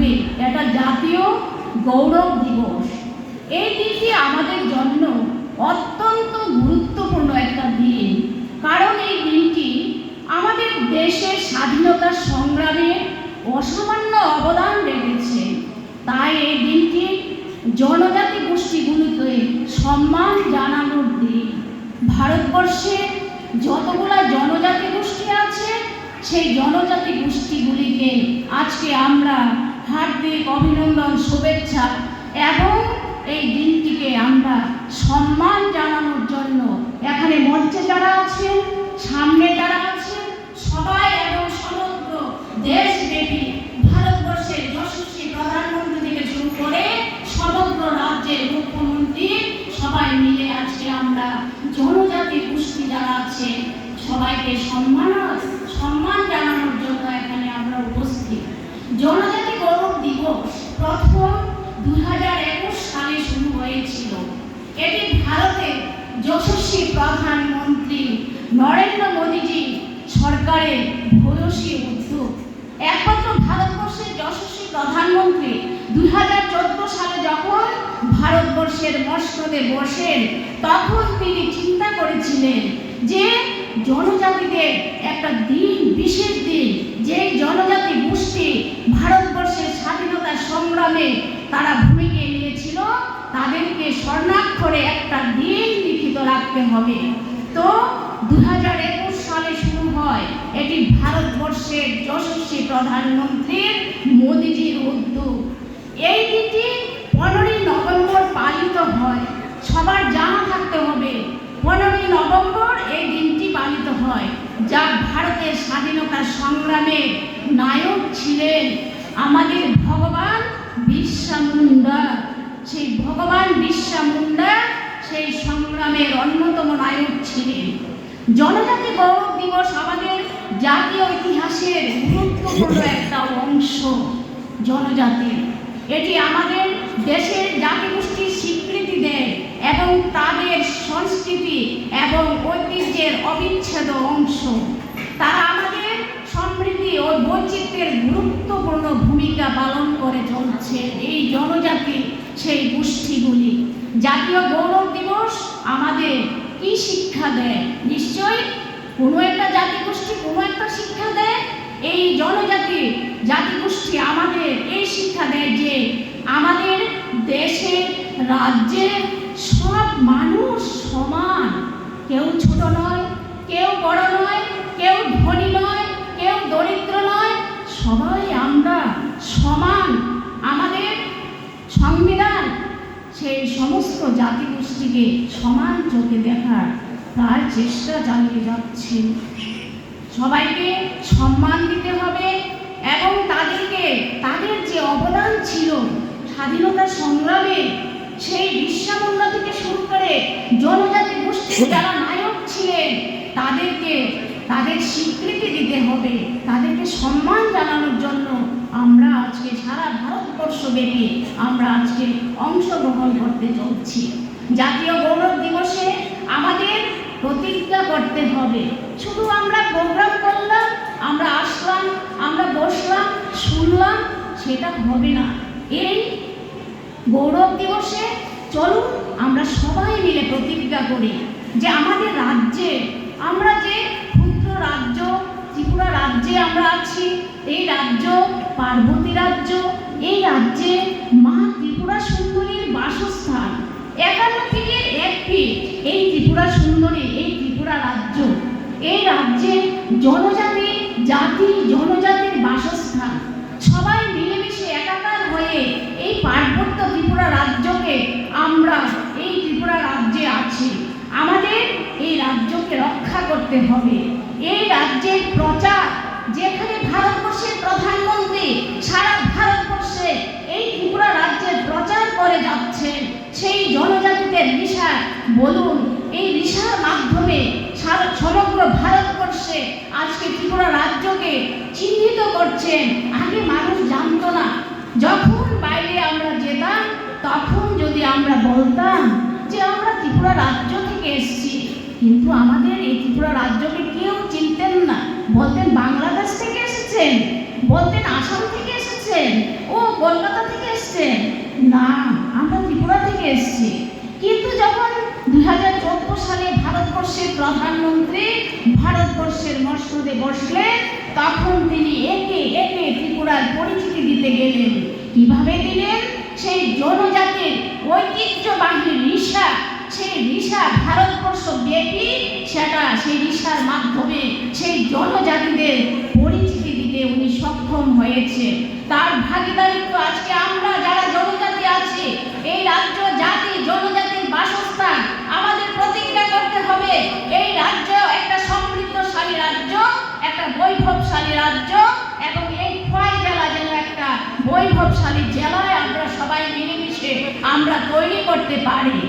থাকবে এটা জাতীয় গৌরব দিবস। এই দিনটি আমাদের জন্য অত্যন্ত গুরুত্বপূর্ণ একটা দিন, কারণ এই দিনটি আমাদের দেশের স্বাধীনতা সংগ্রামে অসামান্য অবদান রেখেছে। তাই এই দিনটি জনজাতি গোষ্ঠীগুলিকে সম্মান জানানোর দিন। ভারতবর্ষে যতগুলা জনজাতি গোষ্ঠী আছে, সেই জনজাতি গোষ্ঠীগুলিকে আজকে আমরা হার্দিক অভিনন্দন, শুভেচ্ছা এবং এই দিনটিকে আমরা সম্মান জানানোর জন্য এখানে মঞ্চে যারা আছেন, সামনে যারা আছেন, সবাই এবং সমগ্র দেশব্যাপী ভারতবর্ষের যশস্বী প্রধানমন্ত্রী থেকে শুরু করে সমগ্র রাজ্যের মুখ্যমন্ত্রী সবাই মিলে আজকে আমরা জনজাতি গোষ্ঠী যারা আছে সবাইকে সম্মান জানানোর জন্য এখানে আমরা উপস্থিত। জনজাতি গৌরব দিবস প্রথম 2021 সালে শুরু হয়েছিল। এটি ভারতের যশস্বী প্রধানমন্ত্রী নরেন্দ্র মোদীজি সরকারের ভূয়সী উদ্যোগ। একমাত্র ভারতবর্ষের যশস্বী প্রধানমন্ত্রী 2014 সালে যখন ভারতবর্ষের মসনদে বসেন, তখন তিনি চিন্তা করেছিলেন যে জনজাতিদের একটা দিন, বিশেষ দিন, যে জনজাতি গোষ্ঠী ভারতবর্ষের স্বাধীনতা সংগ্রামে তারা ভূমিকা নিয়েছিল, তাদেরকে স্বর্ণাক্ষরে একটা দিন লিখিত রাখতে হবে। তো 2021 সালে শুরু হয়। এটি ভারতবর্ষের যশস্বী প্রধানমন্ত্রীর মোদীজির উদ্যোগ। এই দিনটি 15ই নভেম্বর পালিত হয়। সবার জানা থাকতে হবে 15ই নভেম্বর এই দিনটি পালিত হয়, যা ভারতের স্বাধীনতা সংগ্রামে নায়ক ছিলেন আমাদের ভগবান বিরসা মুন্ডা। সেই ভগবান বিরসা মুন্ডা সেই সংগ্রামের অন্যতম নায়ক ছিলেন। জনজাতি গৌরব দিবস আমাদের জাতীয় ইতিহাসের গুরুত্বপূর্ণ একটা অংশ। জনজাতি এটি আমাদের দেশের জাতিগোষ্ঠীর স্বীকৃতি দেয় এবং তাদের সংস্কৃতি এবং ঐতিহ্যের অবিচ্ছেদ্য অংশ। তারা আমাদের সমৃদ্ধি ও বৈচিত্র্যের গুরুত্বপূর্ণ ভূমিকা পালন করে চলছে এই জনজাতি সেই গোষ্ঠীগুলি। জাতীয় গৌরব দিবস আমাদের কি শিক্ষা দেয়? নিশ্চয়ই কোনো একটা জাতিগোষ্ঠী কোনো একটা শিক্ষা দেয়। এই জনজাতি জাতিগোষ্ঠী আমাদের এই শিক্ষা দেয় যে আমাদের দেশে, রাজ্যে সব মানুষ সমান। কেউ ছোট নয়, কেউ বড় নয়, কেউ ধনী নয়, কেউ দরিদ্র নয়, সবাই আমরা সমান। আমাদের সংবিধান সেই সমস্ত জাতিগোষ্ঠীকে সমান চোখে দেখার তার চেষ্টা চালিয়ে যাচ্ছে। সবাইকে সম্মান দিতে হবে এবং তাদেরকে তাদের যে অবদান ছিল স্বাধীনতা সংগ্রামে, সেই বিরসা মুন্ডা থেকে শুরু করে জনজাতি গোষ্ঠীর যারা নায়ক ছিলেন তাদেরকে তাদের স্বীকৃতি দিতে হবে, তাদেরকে সম্মান জানানোর জন্য আমরা আজকে সারা ভারতবর্ষব্যাপী আমরা আজকে অংশগ্রহণ করতে চলছি। জাতীয় গৌরব দিবসে আমাদের প্রতিজ্ঞা করতে হবে। শুধু আমরা প্রোগ্রাম করলাম, আমরা আসলাম, আমরা বসলাম, শুনলাম, সেটা হবে না। এই গৌরব দিবসে চলুন আমরা সবাই মিলে প্রতিজ্ঞা করি যে আমাদের রাজ্যে, আমরা যে ক্ষুদ্র রাজ্য ত্রিপুরা রাজ্যে আমরা আছি, এই রাজ্য পার্বতী রাজ্য, এই রাজ্যে মা ত্রিপুরা সুন্দরীর বাসস্থান। 51 ফিটের 1 ফিট এই ত্রিপুরা সুন্দরী, এই ত্রিপুরা রাজ্য, এই রাজ্যে জনজাতি জনজাতির বাসস্থান। সবাই মিলেমিশে একাকার হয়ে এই পার্বত্য ত্রিপুরা রাজ্যকে আমরা এই ত্রিপুরা রাজ্যে আছি। আমাদের এই রাজ্যকে রক্ষা করতে হবে। এই রাজ্যের প্রচার, যেখানে ভারতবর্ষের প্রধানমন্ত্রী সারা ভারতবর্ষে এই ত্রিপুরা রাজ্যের প্রচার করে যাচ্ছেন, সেই জনজাতিদের রিসা বলুন, এই রিসার মাধ্যমে সমগ্র ভারতবর্ষে আজকে ত্রিপুরা রাজ্যকে চিহ্নিত করছেন। আগে মানুষ জানতো না। যখন বাইরে আমরা যেতাম, তখন যদি আমরা বলতাম যে আমরা ত্রিপুরা রাজ্য থেকে এসেছি, কিন্তু আমাদের এই ত্রিপুরা রাজ্যকে কেউ চিনতেন না। বলতেন বাংলাদেশ থেকে এসেছেন, বলতেন আসাম থেকে এসেছেন, ও এসেছেন? না, আমরা ত্রিপুরা থেকে এসেছি। কিন্তু যখন 2014 সালে ভারতবর্ষের প্রধানমন্ত্রী ভারতবর্ষের মসনদে বসলেন, তখন তিনি একে একে ত্রিপুরার পরিচিতি দিতে গেলেন। কিভাবে দিলেন? সেই জনজাতির ঐতিহ্যবাহী রিসা, সেই রিসা ভারতবর্ষ ব্যাপী, সেই রিসার মাধ্যমে সেই জনজাতিদের পরিচিতি দিতে উনি সক্ষম হয়েছে। তার ভাগিদারিত্ব আজকে আমরা যারা জনজাতি আছি, এই রাজ্য জাতি জনজাতির বাসস্থান, আমাদের প্রতিজ্ঞা করতে হবে এই রাজ্য একটা সমৃদ্ধশালী রাজ্য, একটা বৈভবশালী রাজ্য, এবং এই খোয়াই জেলা যেন একটা বৈভবশালী জেলায় আমরা সবাই মিলেমিশে আমরা তৈরি করতে পারি।